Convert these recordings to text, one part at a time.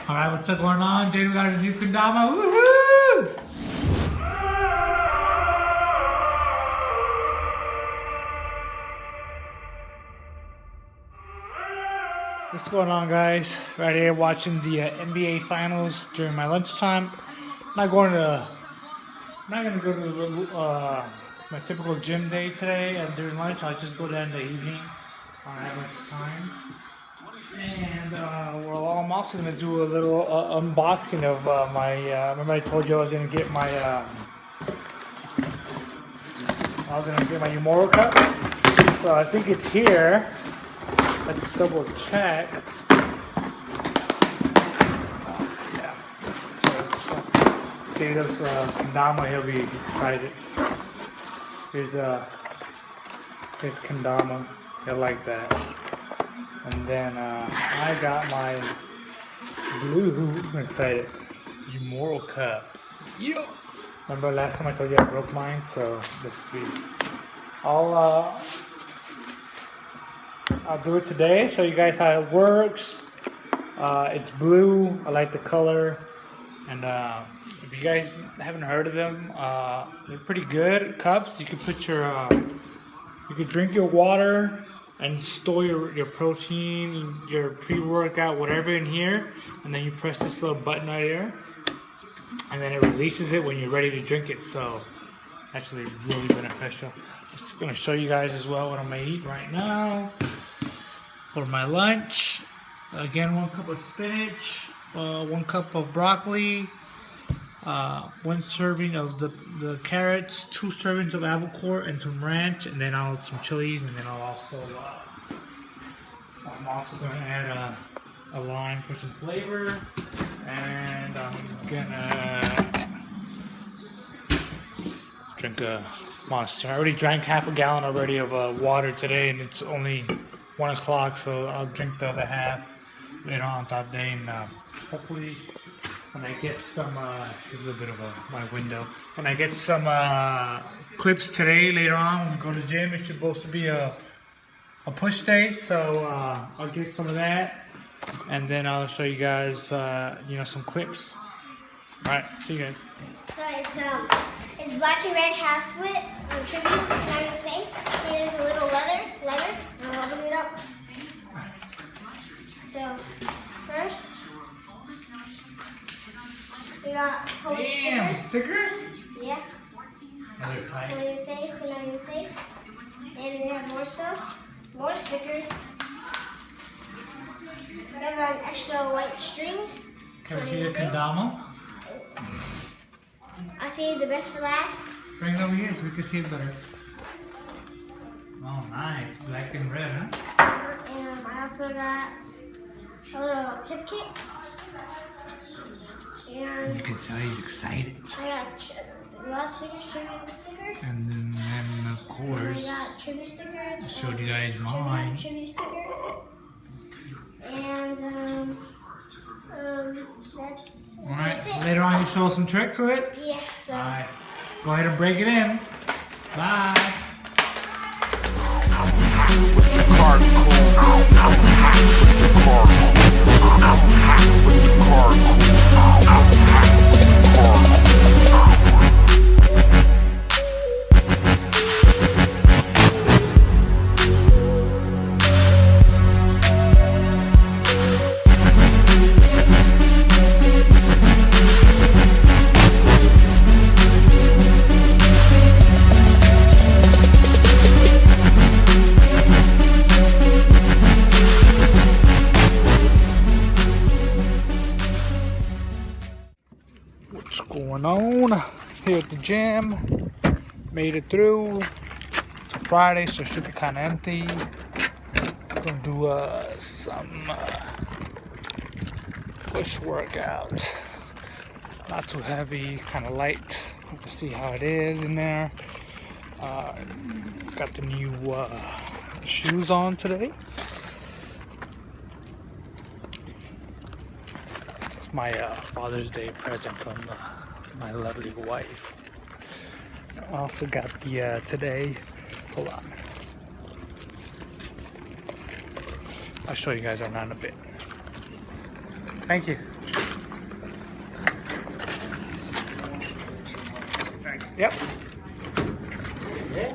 Alright, what's up going on? Jaidev got his new Kendama. Woohoo! What's going on, guys? Right here watching the NBA Finals during my lunchtime. I'm not gonna go to my typical gym day today during lunch. I'll just go down in the evening at lunchtime. And well, I'm also gonna do a little unboxing of my. Remember I told you I was gonna get my. Umoro cup. So I think it's here. Let's double check. Yeah. So Jaidev's Kendama, he'll be excited. Here's Kendama. He'll like that. And then I got my blue, I'm excited, Umoro cup. Yo! Remember last time I told you I broke mine, so this week I'll do it today, show you guys how it works. It's blue, I like the color, and if you guys haven't heard of them, they're pretty good cups. You can put you can drink your water and store your protein, your pre-workout, whatever in here, and then you press this little button right here, and then it releases it when you're ready to drink it. So actually really beneficial. I'm just gonna show you guys as well what I'm gonna eat right now for my lunch. Again, 1 cup of spinach, 1 cup of broccoli, 1 serving of the carrots, 2 servings of apple core, and some ranch, and then I'll some chilies, and then I'm also gonna add a lime for some flavor, and I'm gonna drink a Monster. I already drank half a gallon already of water today, and it's only 1 o'clock, so I'll drink the other half later on that day, and hopefully when I get some, here's a little bit of my window. When I get some clips today, later on, when we go to the gym, it's supposed to be a push day, so I'll get some of that, and then I'll show you guys, some clips. All right, see you guys. So it's black and red half split on tribute. Can I say? It is a little leather. I'll open it up. So first. We got whole stickers? Yeah. Another tight. Can I say? And we have more stuff. More stickers. We have an extra white string. Can we see the Kendama? I saved the best for last. Bring it over here so we can see it better. Oh, nice. Black and red, huh? And I also got a little tip kit. And you can tell he's excited. I got a lot of stickers, tribute stickers. And then of course, I got tribute stickers. I showed you guys mine. Tribute sticker. And that's it. Later on you show some tricks with it? Yeah, so. Alright. Go ahead and break it in. Bye. What's going on here at the gym? Made it through. It's a Friday, so it should be kind of empty. Gonna do some push workout. Not too heavy, kind of light. Let's see how it is in there. Got the new shoes on today. It's my Father's Day present from my lovely wife. I also got the today. Hold on. I'll show you guys around a bit. Thank you. Yep.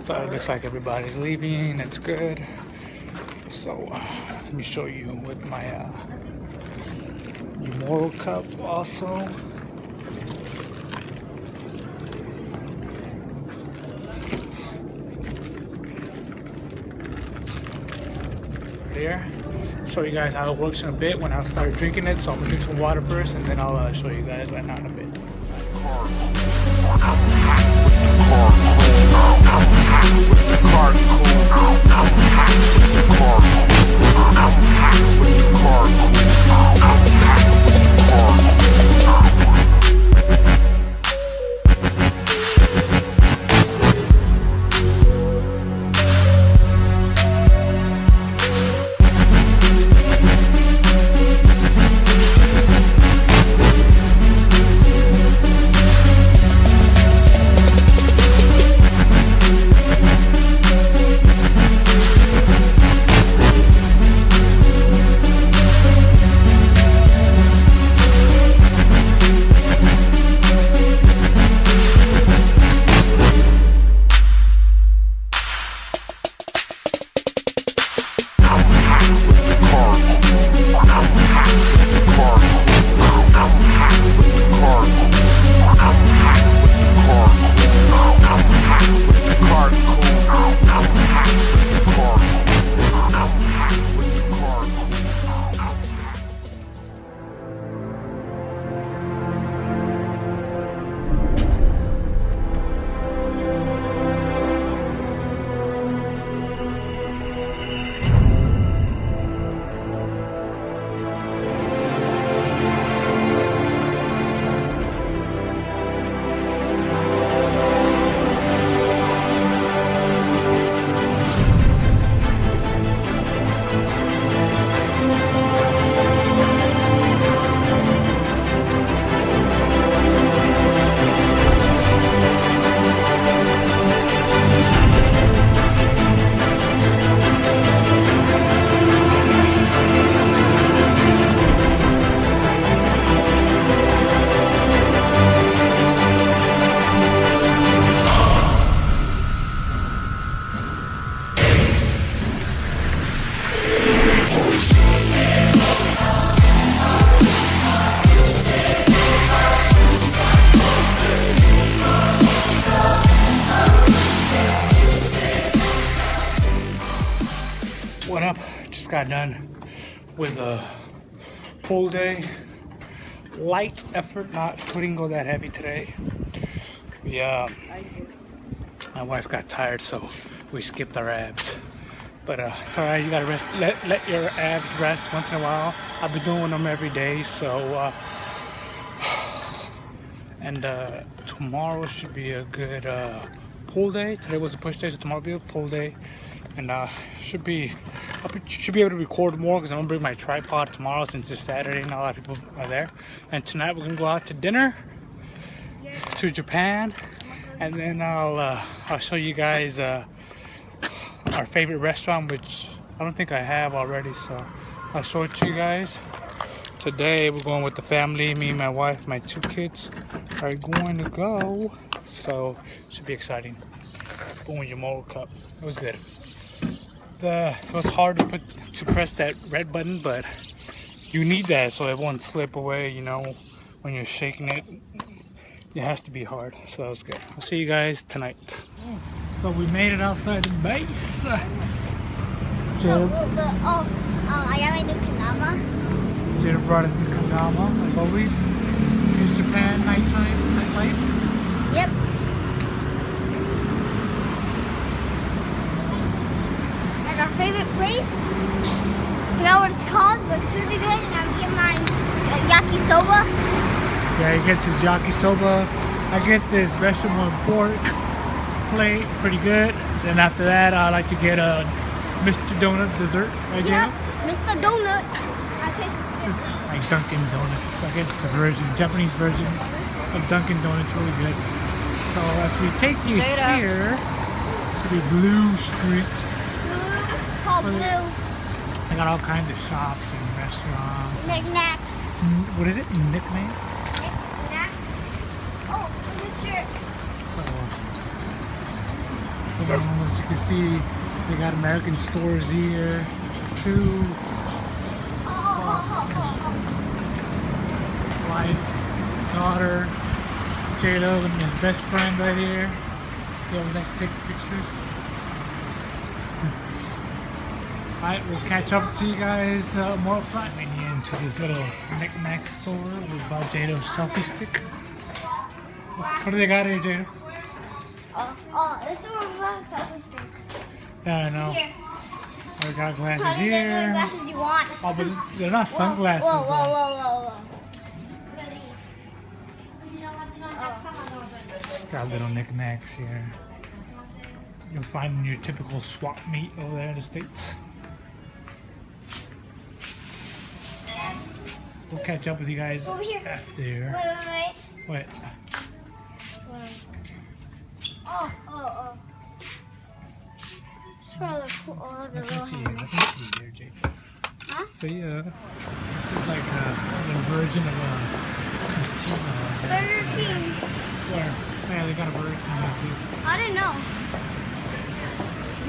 So it looks like everybody's leaving. That's good. So let me show you with my Umoro cup also. There. Show you guys how it works in a bit when I start drinking it. So I'm gonna drink some water first, and then I'll show you guys right now in a bit. What up? Just got done with a full day. Light effort, couldn't go that heavy today. Yeah, my wife got tired, so we skipped our abs. But it's alright, you gotta rest. Let your abs rest once in a while. I've been doing them every day, so and tomorrow should be a good pull day. Today was a push day, so tomorrow will be a pull day. And should be able to record more because I'm gonna bring my tripod tomorrow since it's Saturday and a lot of people are there. And tonight we're gonna go out to dinner to Japan, and then I'll show you guys our favorite restaurant, which I don't think I have already, so I'll show it to you guys. Today we're going with the family. Me, my wife, my 2 kids are going to go, so should be exciting. Boom, Umoro cup. It was good. It was hard to press that red button, but you need that so it won't slip away. You know, when you're shaking it, it has to be hard. So it was good. I'll see you guys tonight. So we made it outside the base. So, I got my new Kendama. Jaidev brought us to Kendama, like always. Here's Japan nightlife. Yep. And our favorite place, I forgot what it's called, but it's really good. And I'm getting my yakisoba. Yeah, he gets his yakisoba. I get this vegetable and pork plate, pretty good. Then after that, I like to get a Mr. Donut dessert. Right, Yep, Mr. Donut. This is like Dunkin' Donuts. I guess the Japanese version of Dunkin' Donuts, really good. So as we take you here, this will be Blue Street. Called Blue. I got all kinds of shops and restaurants. Knickknacks. What is it? Knickknacks? Knickknacks. Oh, a good shirt. So, as you can see, they got American stores here too. Wife, daughter, Jaidev and his best friend right here. He always likes to take pictures. Alright, we'll catch up to you guys more fun when you into this little knick-knack store with Jaidev's selfie stick. What do they got here, Jaidev? This is one about a selfie stick. Yeah, I know. Here. We got glasses Honey, there's here. the glasses you want. Oh, but they're not sunglasses. Whoa. Though. What are these? Just got little knickknacks here. You'll find in your typical swap meet over there in the States. We'll catch up with you guys Over here. after. Wait. Wait. Oh. It's probably cool. Let me see here, Jake. Huh? So yeah, this is like a version of a casino. Burger King. Where? Yeah, they got a Burger King there too. I didn't know.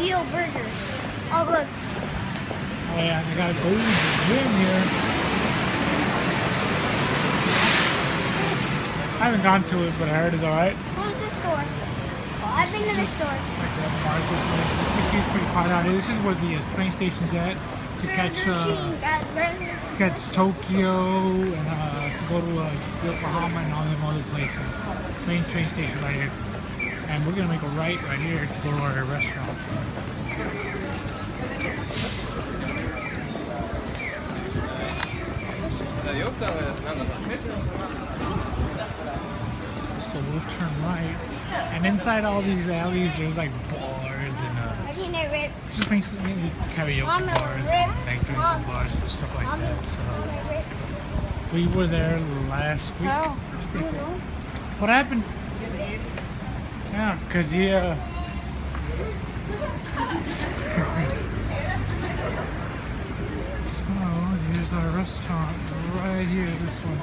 Veal burgers. Oh look. Oh yeah, they got a golden gym here. I haven't gone to it, but I heard it's alright. What's this store? I've been to this store. Like the marketplace. You see it's pretty hot out here. This is where the train station's at to catch Tokyo and to go to Yokohama and all them other places. Main train station right here. And we're gonna make a right here to go to our restaurant. So we'll turn right, and inside all these alleys, there's like bars and just makes mainly karaoke bars, and like drinking bars and stuff like that. So we were there last week. Pretty cool. What happened? Yeah, cause So here's our restaurant right here. This one.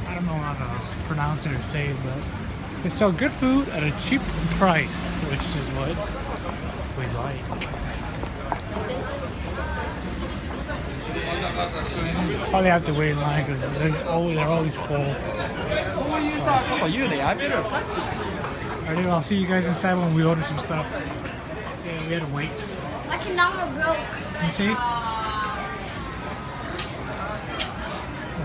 I don't know how to pronounce it or say it, but they sell good food at a cheap price, which is what we like. Probably have to wait in line because they're always full. Alright, I'll see you guys inside when we order some stuff. Yeah, we had to wait. My Kendama broke. You see?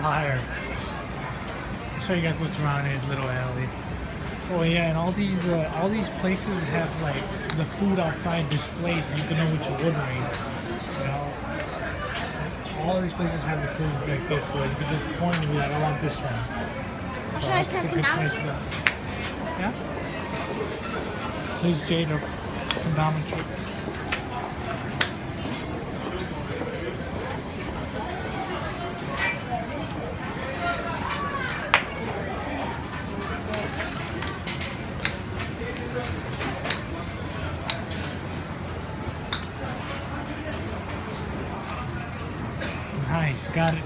Liar. I'll show you guys what's around in this little alley. Oh yeah, and all these places have like the food outside displays, so you can know what you're ordering. You know, all these places have the food like this, so you can just point and be like, I want this one. So Should I say Kendama? Yeah. There's Jaidev Kendama tricks. Nice, got it.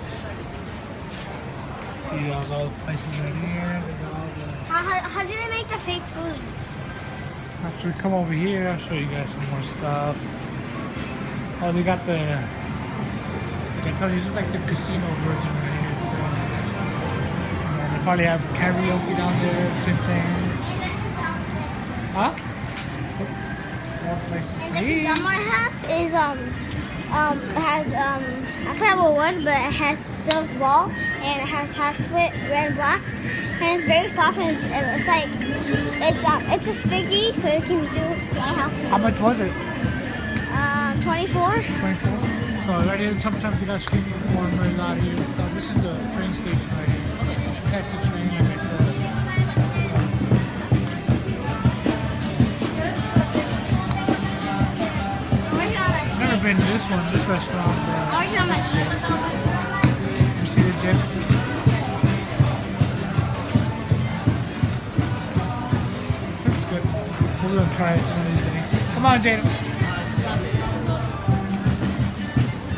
See those all the places right here. How do they make the fake foods? After we come over here, I'll show you guys some more stuff. Oh, they got the. I can tell you, this is like the casino version right here. So, and they probably have karaoke down there, same thing. Huh? More places And to the eat. Kendama I have is has I forgot what one, but it has silk ball and it has half split red and black, and it's very soft and it's like it's a sticky, so you can do lighthouse. How much was it? 24. 24. So right here, sometimes they got street performers out here and stuff. This is the train station right here. That's the train, like I said. Never been to this one, this restaurant. You see the jet? Looks good. We're gonna try it some of these days. Come on, Jaidev.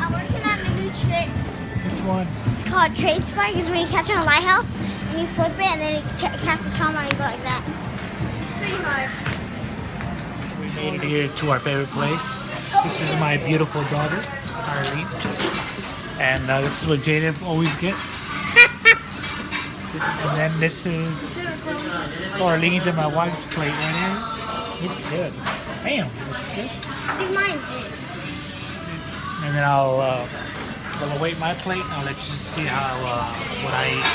I'm working on a new trick. Which one? It's called trade spike. Is when you catch it on a lighthouse and you flip it and then you cast the trauma and you go like that. We made it here to our favorite place. This is my beautiful daughter, Arlene. And this is what Jaidev always gets. And then this is Arlene's and my wife's plate right here. Looks good. Damn, looks good. It's mine. And then I'll await my plate. I'll let you see how what I eat.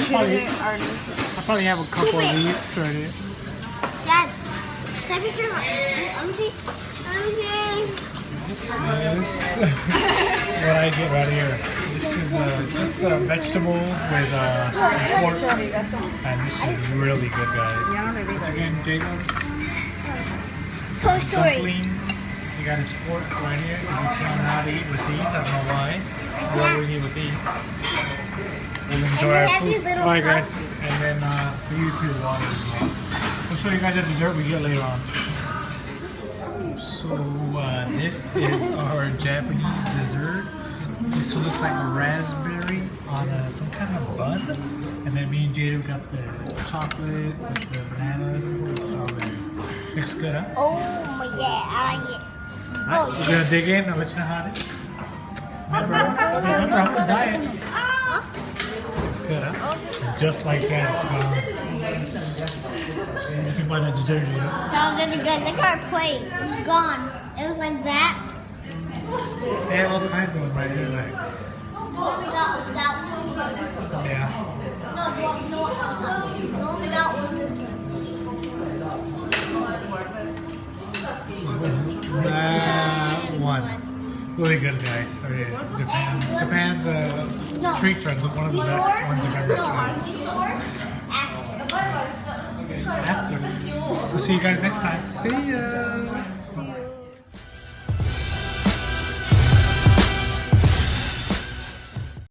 I probably have a couple of these right here. Dad, take a picture. Let me see. Let me see. This what I get right here. This is just a vegetable with pork, and this is really good, guys. Once again, Jacob's Toy Story. dumplings. You got his fork right here. If you cannot eat with these, I don't know why. What do we eat with these? We'll enjoy our food. Alright, guys, and then for you too, water as well. We'll show you guys the dessert we get later on. So this is our Japanese dessert. This will look like a raspberry on some kind of bun. And then me and Jaidev got the chocolate with the bananas and strawberry. Looks good, huh? Oh my god, I like it. Alright, we're gonna dig in and let you know how it is. Remember, I'm on a diet. Looks good, huh? Just like that, it's gone. You can buy that dessert, Jaidev. Sounds really good. Look at our plate. It's gone. It was like that. They have all kinds of them right here, like. The one we got was that one. Yeah. No, the one we got was this one. That one. Really good, guys. So yeah, Japan's street trend is one of the best ones I've ever tried. After. We'll see you guys next time. See ya.